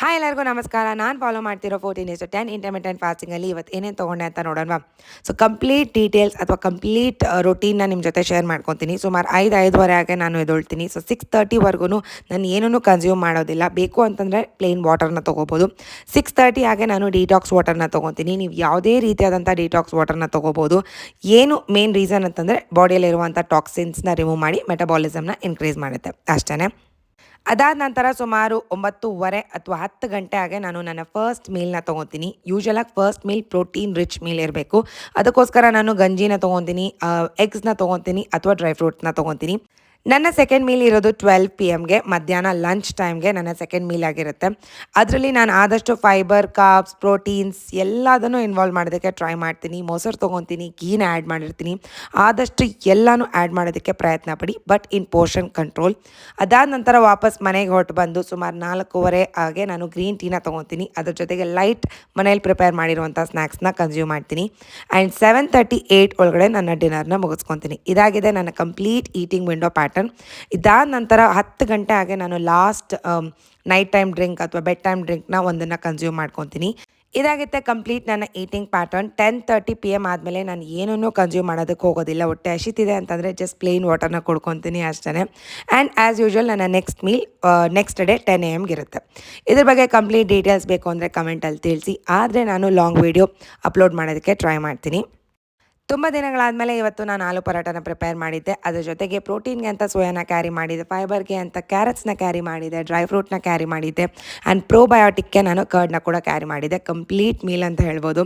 Hi ಎಲ್ಲರಿಗೂ ನಮಸ್ಕಾರ. ನಾನು ಫಾಲೋ ಮಾಡ್ತಿರೋ 14:10 ಇಂಟರ್ಮಿಟೆಂಟ್ ಫಾಸ್ಟಿಂಗಲ್ಲಿ ಇವತ್ತು ಏನೇನು ತೊಗೊಂಡೆ ಅಂತ ನೋಡೋಣ. ಸೊ ಕಂಪ್ಲೀಟ್ ಡೀಟೇಲ್ಸ್ ಅಥವಾ ಕಂಪ್ಲೀಟ್ ರೊಟೀನ್ನ ನಿಮ್ಮ ಜೊತೆ ಶೇರ್ ಮಾಡ್ಕೊತೀನಿ. ಸುಮಾರು 5:05 ಆಗಿ ನಾನು ಎದ್ದೇಳ್ತೀನಿ. ಸೊ 6:30ವರೆಗೂ ನಾನು ಏನೂ ಕನ್ಸ್ಯೂಮ್ ಮಾಡೋದಿಲ್ಲ. ಬೇಕು ಅಂತಂದರೆ ಪ್ಲೇನ್ ವಾಟರ್ನ ತೊಗೋಬೋದು. 6:30 ಆಗಿ ನಾನು ಡಿಟಾಕ್ಸ್ ವಾಟರ್ನ ತೊಗೊತೀನಿ. ನೀವು ಯಾವುದೇ ರೀತಿಯಾದಂಥ ಡಿಟಾಕ್ಸ್ ವಾಟರ್ನ ತೊಗೋಬೋದು. ಏನು ಮೇನ್ ರೀಸನ್ ಅಂತಂದರೆ ಬಾಡಿಯಲ್ಲಿರುವಂಥ ಟಾಕ್ಸಿನ್ಸ್ನ ರಿಮೂವ್ ಮಾಡಿ ಮೆಟಬಾಲಿಸಮ್ನ ಇನ್ಕ್ರೀಸ್ ಮಾಡುತ್ತೆ ಅಷ್ಟೇ. ಅದಾದ ನಂತರ ಸುಮಾರು 9:30 ಅಥವಾ 10 ಗಂಟೆ ಆಗಿ ನಾನು ನನ್ನ ಫಸ್ಟ್ ಮೀಲ್ನ ತೊಗೊತೀನಿ. ಯೂಶ್ವಲಾಗಿ first meal protein rich meal ಇರಬೇಕು. ಅದಕ್ಕೋಸ್ಕರ ನಾನು ಗಂಜಿನ ತೊಗೊತೀನಿ, ಎಗ್ಸ್ನ ತೊಗೊತೀನಿ ಅಥವಾ ಡ್ರೈ ಫ್ರೂಟ್ಸ್ನ ತೊಗೊತೀನಿ. ನನ್ನ ಸೆಕೆಂಡ್ ಮೀಲ್ ಇರೋದು 12 PM ಮಧ್ಯಾಹ್ನ ಲಂಚ್ ಟೈಮ್ಗೆ ನನ್ನ ಸೆಕೆಂಡ್ ಮೀಲ್ ಆಗಿರುತ್ತೆ. ಅದರಲ್ಲಿ ನಾನು ಆದಷ್ಟು ಫೈಬರ್, ಕಾರ್ಬ್ಸ್, ಪ್ರೋಟೀನ್ಸ್ ಎಲ್ಲದನ್ನು ಇನ್ವಾಲ್ವ್ ಮಾಡೋದಕ್ಕೆ ಟ್ರೈ ಮಾಡ್ತೀನಿ. ಮೊಸರು ತೊಗೊತೀನಿ, ಗೀನ ಆ್ಯಡ್ ಮಾಡಿರ್ತೀನಿ. ಆದಷ್ಟು ಎಲ್ಲನೂ ಆ್ಯಡ್ ಮಾಡೋದಕ್ಕೆ ಪ್ರಯತ್ನ ಪಡಿ, ಬಟ್ ಇನ್ ಪೋರ್ಷನ್ ಕಂಟ್ರೋಲ್. ಅದಾದ ನಂತರ ವಾಪಸ್ ಮನೆಗೆ ಹೊರಟು ಬಂದು ಸುಮಾರು 4:15 ಆಗಿ ನಾನು ಗ್ರೀನ್ ಟೀನ ತೊಗೊತೀನಿ. ಅದ್ರ ಜೊತೆಗೆ ಲೈಟ್ ಮನೇಲಿ ಪ್ರಿಪೇರ್ ಮಾಡಿರುವಂಥ ಸ್ನ್ಯಾಕ್ಸ್ನ ಕನ್ಸ್ಯೂಮ್ ಮಾಡ್ತೀನಿ. ಆ್ಯಂಡ್ 7:38 ಒಳಗಡೆ ನನ್ನ ಡಿನ್ನರ್ನ ಮುಗಿಸ್ಕೊತೀನಿ. ಇದಾಗಿದೆ ನನ್ನ ಕಂಪ್ಲೀಟ್ ಈಟಿಂಗ್ ವಿಂಡೋ ಪ್ಯಾಟರ್ನ್. ಇದಾದ ನಂತರ 10 ಗಂಟೆ ಆಗಿ ನಾನು ಲಾಸ್ಟ್ ನೈಟ್ ಟೈಮ್ ಡ್ರಿಂಕ್ ಅಥವಾ ಬೆಡ್ ಟೈಮ್ ಡ್ರಿಂಕ್ನ ಒಂದನ್ನು ಕನ್ಸ್ಯೂಮ್ ಮಾಡ್ಕೊತೀನಿ. ಇದಾಗುತ್ತೆ ಕಂಪ್ಲೀಟ್ ನನ್ನ ಈಟಿಂಗ್ ಪ್ಯಾಟರ್ನ್. 10:30 PM ಆದಮೇಲೆ ನಾನು ಏನನ್ನೂ ಕನ್ಸ್ಯೂಮ್ ಮಾಡೋದಕ್ಕೆ ಹೋಗೋದಿಲ್ಲ. ಹೊಟ್ಟೆ ಹಸಿತಿದೆ ಅಂತಂದರೆ ಜಸ್ಟ್ ಪ್ಲೇನ್ ವಾಟರ್ನ ಕುಡ್ಕೊತೀನಿ ಅಷ್ಟೇ. ಆ್ಯಂಡ್ ಆ್ಯಸ್ ಯೂಶ್ವಲ್ ನನ್ನ next meal next day 10 AM ಇರುತ್ತೆ. ಇದ್ರ ಬಗ್ಗೆ ಕಂಪ್ಲೀಟ್ ಡೀಟೇಲ್ಸ್ ಬೇಕು ಅಂದರೆ ಕಮೆಂಟಲ್ಲಿ ತಿಳಿಸಿ. ಆದರೆ ನಾನು ಲಾಂಗ್ ವೀಡಿಯೋ ಅಪ್ಲೋಡ್ ಮಾಡೋದಕ್ಕೆ ಟ್ರೈ ಮಾಡ್ತೀನಿ. ತುಂಬ ದಿನಗಳಾದಮೇಲೆ ಇವತ್ತು ನಾನು ಆಲೂ ಪರಾಟನ ಪ್ರಿಪೇರ್ ಮಾಡಿದ್ದೆ. ಅದ್ರ ಜೊತೆಗೆ ಪ್ರೋಟೀನ್ಗೆ ಅಂತ ಸೋಯಾನ ಕ್ಯಾರಿ ಮಾಡಿದ್ದೆ, ಫೈಬರ್ಗೆ ಅಂತ ಕ್ಯಾರೆಟ್ಸ್ನ ಕ್ಯಾರಿ ಮಾಡಿದ್ದೆ, ಡ್ರೈ ಫ್ರೂಟ್ನ ಕ್ಯಾರಿ ಮಾಡಿದ್ದೆ, ಆ್ಯಂಡ್ ಪ್ರೋಬಯೋಟಿಕ್ಗೆ ನಾನು ಕರ್ಡ್ನ ಕೂಡ ಕ್ಯಾರಿ ಮಾಡಿದ್ದೆ. ಕಂಪ್ಲೀಟ್ ಮೀಲ್ ಅಂತ ಹೇಳ್ಬೋದು.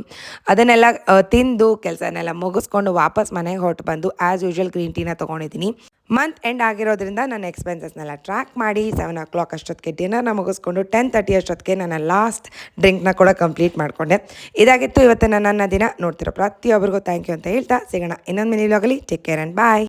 ಅದನ್ನೆಲ್ಲ ತಿಂದು ಕೆಲಸನೆಲ್ಲ ಮುಗಿಸ್ಕೊಂಡು ವಾಪಸ್ ಮನೆಗೆ ಹೊರಟು ಬಂದು ಆ್ಯಸ್ ಯೂಶ್ವಲ್ ಗ್ರೀನ್ ಟೀನ ತೊಗೊಂಡಿದ್ದೀನಿ. ಮಂತ್ ಎಂಡ್ ಆಗಿರೋದ್ರಿಂದ ನನ್ನ ಎಕ್ಸ್ಪೆನ್ಸಸ್ನೆಲ್ಲ ಟ್ರ್ಯಾಕ್ ಮಾಡಿ 7 o'clock ಅಷ್ಟೊತ್ತಿಗೆ ಡಿನ್ನರ್ನ ಮುಗಿಸ್ಕೊಂಡು 10:30 ಅಷ್ಟೊತ್ತಿಗೆ ನನ್ನ ಲಾಸ್ಟ್ ಡ್ರಿಂಕ್ನ ಕೂಡ ಕಂಪ್ಲೀಟ್ ಮಾಡಿಕೊಂಡೆ. ಇದಾಗಿತ್ತು ಇವತ್ತು ನನ್ನ ದಿನ. ನೋಡ್ತಿರೋ ಪ್ರತಿಯೊಬ್ಬರಿಗೂ ಥ್ಯಾಂಕ್ ಯು ಅಂತ ಹೇಳ್ತಾ ಸಿಗೋಣ ಇನ್ನೊಂದು ಮಿನಿ ವ್ಲಾಗಲ್ಲಿ. Take care and bye.